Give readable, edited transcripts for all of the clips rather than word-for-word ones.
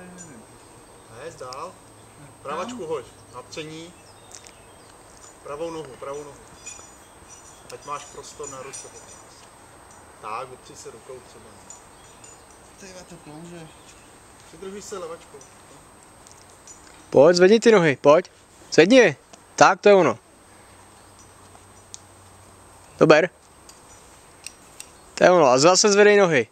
nevím. Hez dál. Pravačku hoď. Napření. Pravou nohu. Ať máš prostor na ruce. Tak, opři se rukou třeba. Tyhle to klouže. Přidržuj se levačkou. Pojď, zvedni ty nohy, pojď. Zvedni. Tak, to je ono. Dober. To je ono, a zase zvedej nohy.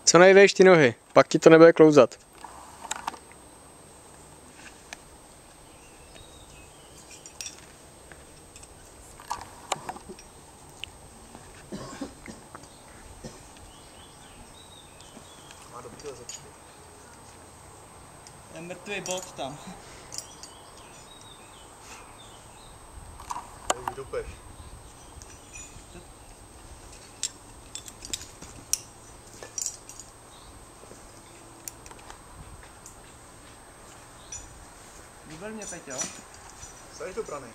Co nejvejš ty nohy, pak ti to nebude klouzat. Má dobrý začít. Je mrtvý bod tam. Vydupeš. Vyber mě, Peťo. Seš do brany.